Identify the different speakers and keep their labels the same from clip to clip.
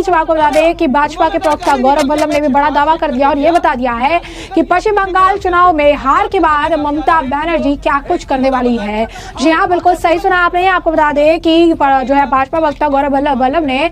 Speaker 1: आपको बता दें कि भाजपा के प्रवक्ता गौरव वल्लभ ने भी बड़ा दावा कर दिया और ये बता दिया है कि पश्चिम बंगाल चुनाव में हार के बाद ममता बनर्जी क्या कुछ करने वाली है। जी हाँ, बिल्कुल सही सुना आपने। आपको बता दें कि जो है भाजपा वक्ता गौरव वल्लभ ने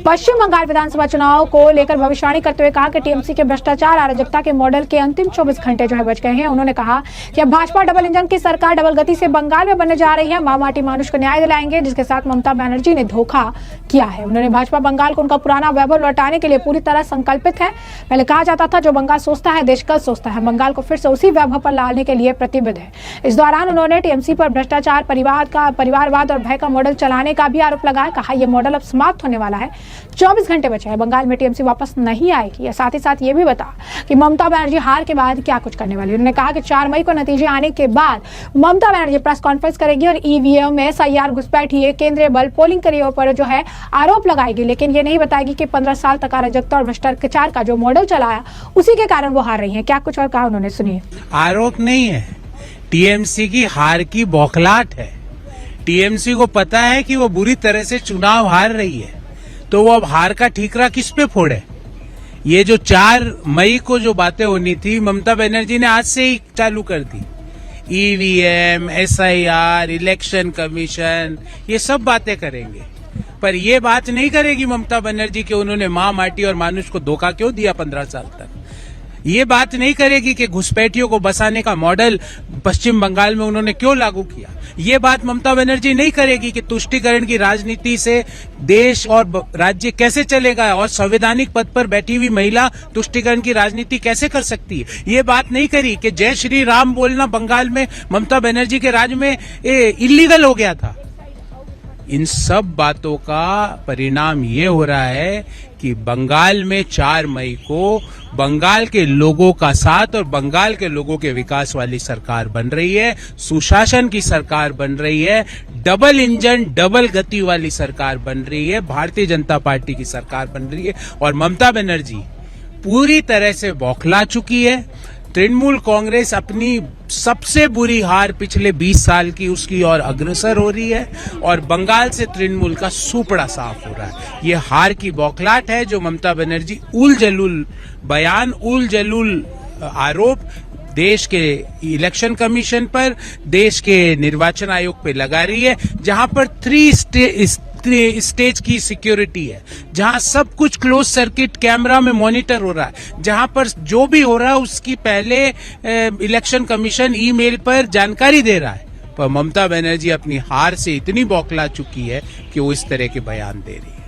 Speaker 1: पश्चिम बंगाल विधानसभा चुनाव को लेकर भविष्यवाणी करते हुए कहा कि टीएमसी के भ्रष्टाचार अराजकता के मॉडल के अंतिम 24 घंटे जो है बच गए हैं। उन्होंने कहा कि अब भाजपा डबल इंजन की सरकार डबल गति से बंगाल में बनने जा रही है। माटी मानुष को न्याय दिलाएंगे, जिसके साथ ममता बनर्जी ने धोखा किया है। उन्होंने भाजपा बंगाल को उनका पुराना वैभव लौटाने के लिए पूरी तरह संकल्पित है। पहले कहा जाता था जो बंगाल सोचता है देश कल सोचता है, बंगाल को फिर से उसी वैभव पर लाने के लिए प्रतिबद्ध है। इस दौरान उन्होंने टीएमसी पर भ्रष्टाचार, परिवारवाद और भय का मॉडल चलाने का भी आरोप लगाया। कहा यह मॉडल अब समाप्त होने वाला है, 24 घंटे बचे हैं, बंगाल में टीएमसी वापस नहीं आएगी। साथ ही साथ ये भी बता कि ममता बनर्जी हार के बाद क्या कुछ करने वाली है। उन्होंने कहा कि 4 मई को नतीजे आने के बाद ममता बनर्जी प्रेस कॉन्फ्रेंस करेगी और ईवीएम में SIR घुसपैठिए केंद्रीय बल पोलिंग करियों पर जो है आरोप लगाएगी, लेकिन ये नहीं बताएगी कि 15 साल तक अराजकता और भ्रष्टाचार का जो मॉडल चलाया उसी के कारण वो हार रही है। क्या कुछ और कहा उन्होंने, सुनिए।
Speaker 2: आरोप नहीं है, टीएमसी की हार की बौखलाहट है। टीएमसी को पता है कि वो बुरी तरह से चुनाव हार रही है, तो वो अब हार का ठीकरा किस पे फोड़े। ये जो 4 मई को जो बातें होनी थी, ममता बनर्जी ने आज से ही चालू कर दी। ईवीएम, SIR, इलेक्शन कमीशन, ये सब बातें करेंगे, पर ये बात नहीं करेगी ममता बनर्जी कि उन्होंने माटी और मानुष को धोखा क्यों दिया 15 साल तक। ये बात नहीं करेगी कि घुसपैठियों को बसाने का मॉडल पश्चिम बंगाल में उन्होंने क्यों लागू किया। ये बात ममता बनर्जी नहीं करेगी कि तुष्टीकरण की राजनीति से देश और राज्य कैसे चलेगा और संवैधानिक पद पर बैठी हुई महिला तुष्टीकरण की राजनीति कैसे कर सकती है। ये बात नहीं करी कि जय श्री राम बोलना बंगाल में ममता बनर्जी के राज में इलीगल हो गया था। इन सब बातों का परिणाम ये हो रहा है कि बंगाल में 4 मई को बंगाल के लोगों का साथ और बंगाल के लोगों के विकास वाली सरकार बन रही है, सुशासन की सरकार बन रही है, डबल इंजन डबल गति वाली सरकार बन रही है, भारतीय जनता पार्टी की सरकार बन रही है। और ममता बनर्जी पूरी तरह से बौखला चुकी है। तृणमूल कांग्रेस अपनी सबसे बुरी हार पिछले 20 साल की उसकी ओर अग्रसर हो रही है और बंगाल से तृणमूल का सुपड़ा साफ हो रहा है। ये हार की बौखलाहट है जो ममता बनर्जी उल जलूल बयान, उल जलूल आरोप देश के इलेक्शन कमीशन पर, देश के निर्वाचन आयोग पे लगा रही है, जहां पर 3 स्टेज की सिक्योरिटी है, जहां सब कुछ क्लोज सर्किट कैमरा में मॉनिटर हो रहा है, जहां पर जो भी हो रहा है उसकी पहले इलेक्शन कमीशन ईमेल पर जानकारी दे रहा है। पर ममता बनर्जी अपनी हार से इतनी बौखला चुकी है कि वो इस तरह के बयान दे रही है।